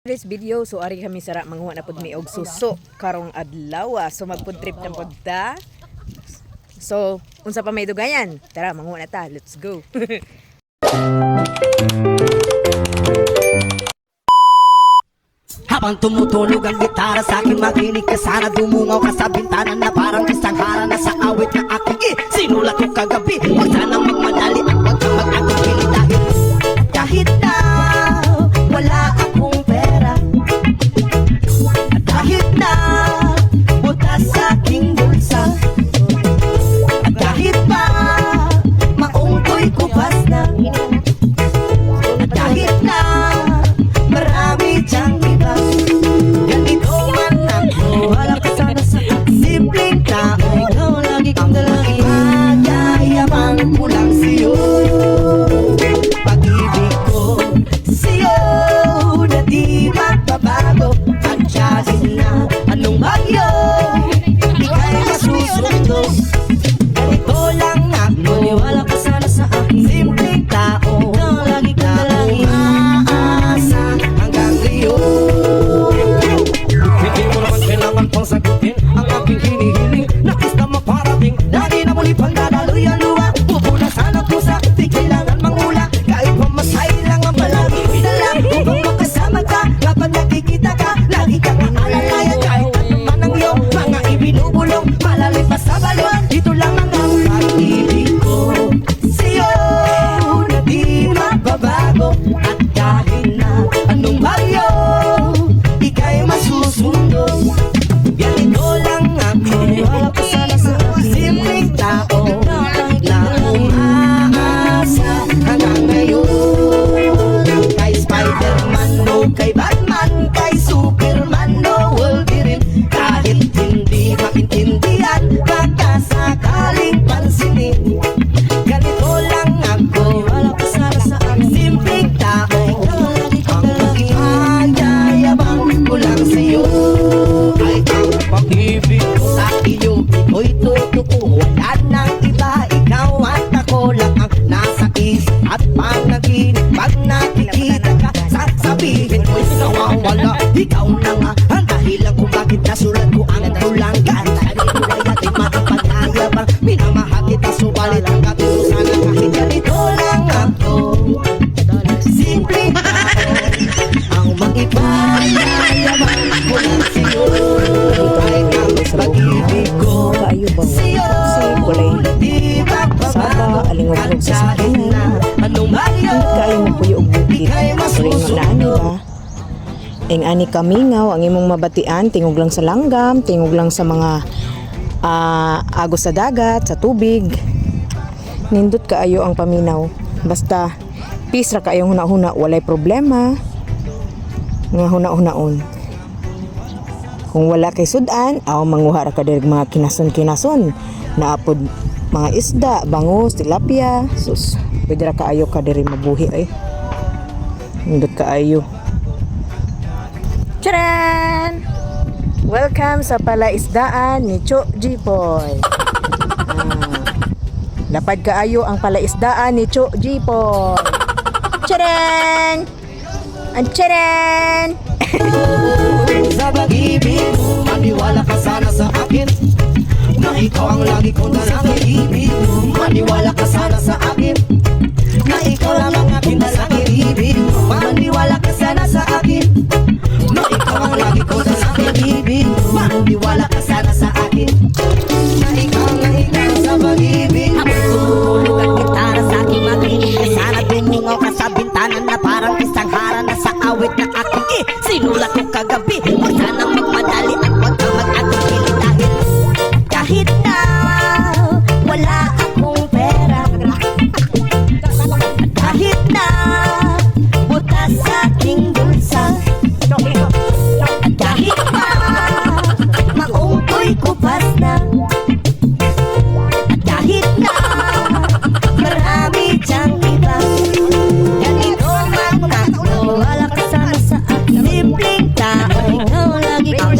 This video, so ari kami sara manguha na pud mi og suso karong adlaw. So magpud trip na pud ta. So unsa pa may dugayan? Tara manguha na ta. Let's go. Habang tumutunog ang gitara sa akin, makinig ka sana. Dumungaw ka sa bintana na parang isang hara na sa awit na aking sinulat ko kagabi. Huwag sanang magmadali at huwag kang mag-atubili dahil kahit na wala akong pera, at kahit na butas sa aking bulsa, at kahit pa maungkoy kupas na, at kahit na marami diyang iba, ganito man ako. Wala ka sana sa simpleng tao, ikaw lagi kang dalangin. Magyayabang ko lang sa'yo, pag-ibig ko sa'yo na di magbabago. At tiyasin na anong bagyo, di kayo masusundo. Ganito lang ako, maniwala ka sana sa akin. Simpleng tao, ikaw lagi kang dalangin. Aasa hanggang ngayon. Hindi mo naman kailangan pang sagutin ang aking hinihiling. Nais na maparating, lagi na muli pang dadaloy ang luha. Pupula sana pusa, di kailangan mangula. Kahit pamasahe lang ang palagi pinala. Upang makasama ka, kapag nakikita ka, lagi kang aalalayan. Kahit ano man ang iyong mga ibinubulong, malalim pa sa balon. Dito lang ang pag-ibig ko sa'yo na di magbabago. At kahit na anong bagyo, ika'y masusundo. Ganito lang ako, wala pa sana sa simpleng tao na umaasa hanggang ngayon. Kay Spider-Man o kay Batman, kay Superman o Wolverine, kahit hindi maintindihan, magkasakaling pansinin. Ganito lang ako, wala pa sana sa simpleng tao, ang magyayabang ko lang sa'yo. Ay ang pag-ibig ko sa iyo, ito'y totoo. Wala nang iba, ikaw at ako lang ang nasa isip at panaginip. Pag nakikita ka, sasabihin ko'y nawawala. Ikaw na nga ang dahilan kung bakit nasulat ko ang tulangan. Ganito ay ating makapag-ayabang, minamahal kita subalit ang kapito sana kahit ganito lang ako. Simpleng tao, ang mag-ipagayabang ko lang sa'yo. Ay ang pag-ibig ko sa'yo na di magbabago. At kahit na anong bagyo, ika'y masusundo. Ing ani kamingaw ang imong mabatian tingog lang sa langgam, tingog lang sa mga agos sa dagat, sa tubig. Nindot kaayo ang paminaw. Basta peace ra kaayong huna-huna, walay problema. Nga huna-hunaon. Kung wala kay sudan, aw manguha ra ka diri mga kinason-kinason. Naapod mga isda, bangus, tilapia. Sus, pwede ra kaayo ka diri mabuhi ay. Nindot kaayo. Charan! Welcome sa palaisdaan ni Cho Jipoy. Lapad kaayo ang palaisdaan ni Cho Jipoy. Charan! Ang charan! Sa pag-ibig mo, maniwala ka sana sa akin, na ikaw ang lagi kong dalangin. Ibig mo, maniwala ka sana sa akin, na ikaw lang ang aking dalangin. Ibig mo, maniwala ka sana sa akin, na ikaw ang lagi kong dalangin. Ibig mo, maniwala ka sana sa akin, na ikaw sa pag-ibig. Habang tumulog ang gitara sa aking makinig ka sana. Dumungaw ka sa bintana na parang isang hara na sa awit na aking sinulat ko kagabi. Huwag sanang magmadali at huwag kang mag-atubili dahil kahit na wala akong pera, at kahit na butas sa aking bulsa, at kahit pa maungkoy kupas na, at kahit na marami diyang iba, ganito man ako. Wala ka sana sa akin, simpleng tao, ikaw lagi kang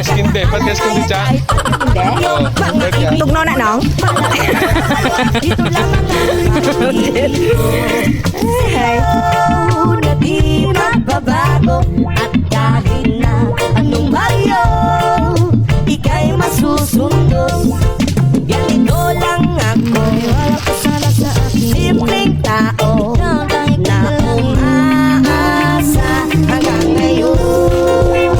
Eskinde, pati eskinde siya. Hindi. Oh, pwede yan. Tugnaw na nang. Dito lamang Hey. na di magbabago. At kahit na anong bagyo, ika'y masusundo. Ganito lang ako, simpleng tao na umaasa hanggang ngayon.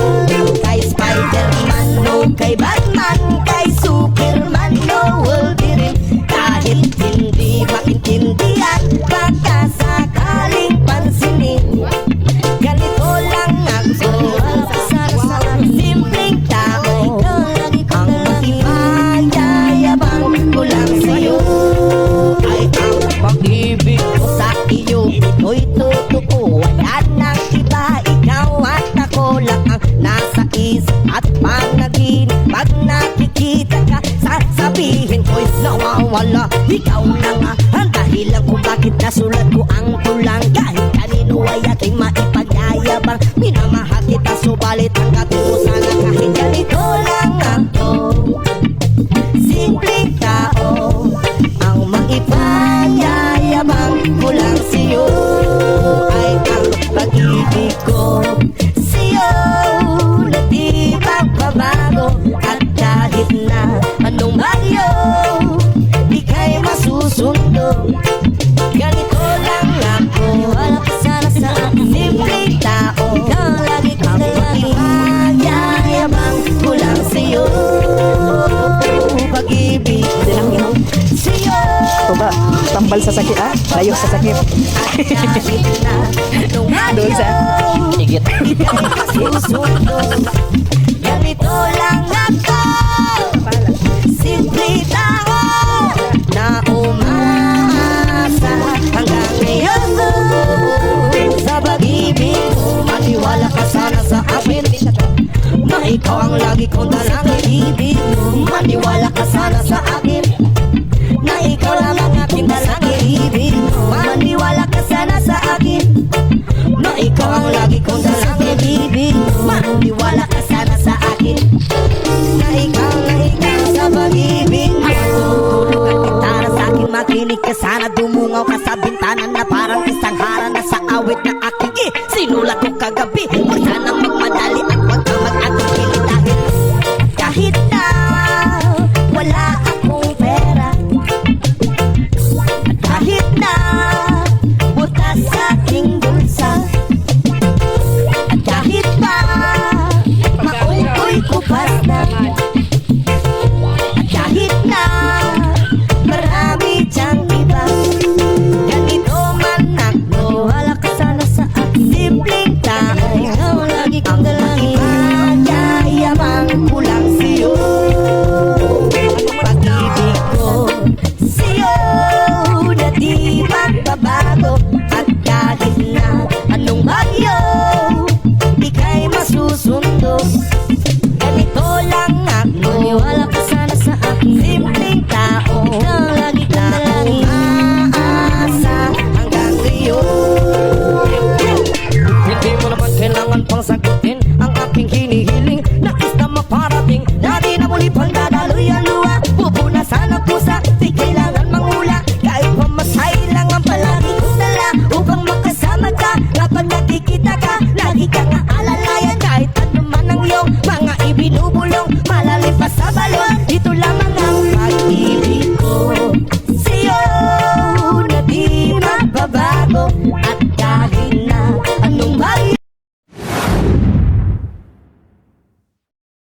Kay Spider-Man, no, kay Batman, kay Superman, no, Wolverine. Kahit hindi maintindihan, baka sakaling pansinin. Ganito lang ako, simpleng tao, ang ipayayabang ko lang sa'yo ay ang pag-ibig ko sa iyo. Ito'y totoo, wala nang iba. Ikaw at ako lang ang nasa isip at panaginip. Pag nakikita ka, sasabihin ko'y nawawala. Ikaw na nga ang dahilan kung bakit nasulat ko ang tulang. Kahit kanino ay ating maipagyayabang. Minamahal kita, subalit ang ating mo sana. Kahit ganito lang ako, simpleng tao, ang maipanyayabang ko lang sa'yo ay ang pag-ibig ko sa'yo na di magbabago. At kahit na anong bagyo, ika'y masusundo. Ganito lang ako, simpleng tao, ang maipanyayabang ko lang sa'yo pag-ibig ko sa'yo. Ito ba? Tambal sa sakit ah? Layo sa sakit. Doon sa higit. Susundo. Ganito lang ako, simple tao na umaasa hanggang ngayon. Sa pag-ibig mo, maniwala ka sana sa akin na ikaw ang lagi kong dalangin. Ibig mo, maniwala ka sana sa akin na ikaw lang ang aking dalangin. Ibig mo, maniwala ka sana sa akin na ikaw ang lagi kong dalangin. Ibig mo, maniwala ka sana sa akin na ikaw sa pag-ibig mo. Tutulog ang gitara sa akin, makinig ka sana. Dumungaw ka sa bintana na parang isang harana sa awit na aking sinulat ko kagabi. Huwag sanang magmadali at huwag kang mag-agili dahil kahit na wala akong pera, at kahit na butas sa aking bulsa, at kahit pa maungkoy kupas na